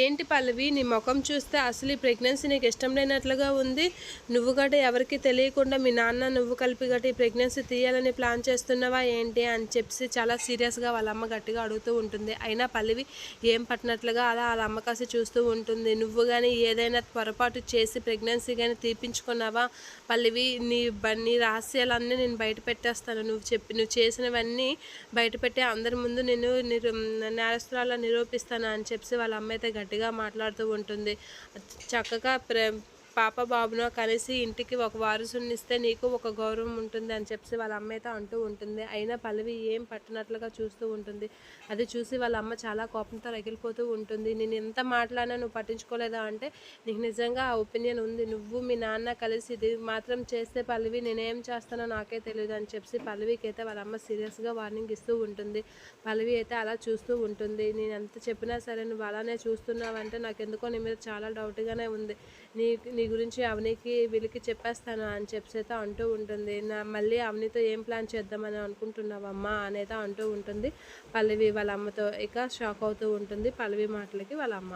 ఏంటి పల్లవి, నీ ముఖం చూస్తే అసలు ఈ ప్రెగ్నెన్సీ నీకు ఇష్టం లేనట్లుగా ఉంది. నువ్వు గట్ట ఎవరికి తెలియకుండా మీ నాన్న నువ్వు కలిపి గట్ట ఈ ప్రెగ్నెన్సీ తీయాలని ప్లాన్ చేస్తున్నావా ఏంటి అని చెప్పి చాలా సీరియస్గా వాళ్ళ అమ్మ గట్టిగా అడుగుతూ ఉంటుంది. అయినా పల్లవి ఏం పట్టినట్లుగా అలా వాళ్ళ అమ్మ కాసి చూస్తూ ఉంటుంది. నువ్వు కానీ ఏదైనా పొరపాటు చేసి ప్రెగ్నెన్సీ కానీ తీపించుకున్నావా పల్లవి, నీ రహస్యాలన్నీ నేను బయట పెట్టేస్తాను. నువ్వు చేసినవన్నీ బయటపెట్టి అందరి ముందు నేను నేరస్తురాలా నిరూపిస్తాను అని చెప్పి వాళ్ళ అమ్మ అయితే గట్టిగా మాట్లాడుతూ ఉంటుంది. చక్కగా పాప బాబునో కలిసి ఇంటికి ఒక వారసునిస్తే నీకు ఒక గౌరవం ఉంటుంది అని చెప్పి వాళ్ళ అమ్మ అయితే అంటూ ఉంటుంది. అయినా పల్లవి ఏం పట్టినట్లుగా చూస్తూ ఉంటుంది. అది చూసి వాళ్ళ అమ్మ చాలా కోపంతో రగిలిపోతూ ఉంటుంది. నేను ఎంత మాట్లాడినా నువ్వు పట్టించుకోలేదా అంటే, నీకు నిజంగా ఆ ఒపీనియన్ ఉంది, నువ్వు మీ నాన్న కలిసి ఇది మాత్రం చేస్తే పల్లవి నేనేం చేస్తానో నాకే తెలియదు అని చెప్పి పల్లవికి అయితే వాళ్ళ అమ్మ సీరియస్గా వార్నింగ్ ఇస్తూ ఉంటుంది. పల్లవి అయితే అలా చూస్తూ ఉంటుంది. నేను ఎంత చెప్పినా సరే నువ్వు అలానే చూస్తున్నావంటే నాకు ఎందుకో నీ మీద చాలా డౌట్గానే ఉంది. నీ గురించి అవనికి వీళ్ళకి చెప్పేస్తాను అని చెప్పి అయితే అంటూ ఉంటుంది. మళ్ళీ అవనితో ఏం ప్లాన్ చేద్దామని అనుకుంటున్నావమ్మా అనేది అంటూ ఉంటుంది పల్లవి వాళ్ళ అమ్మతో. ఇక షాక్ అవుతూ ఉంటుంది పల్లవి మాటలకి వాళ్ళ అమ్మ.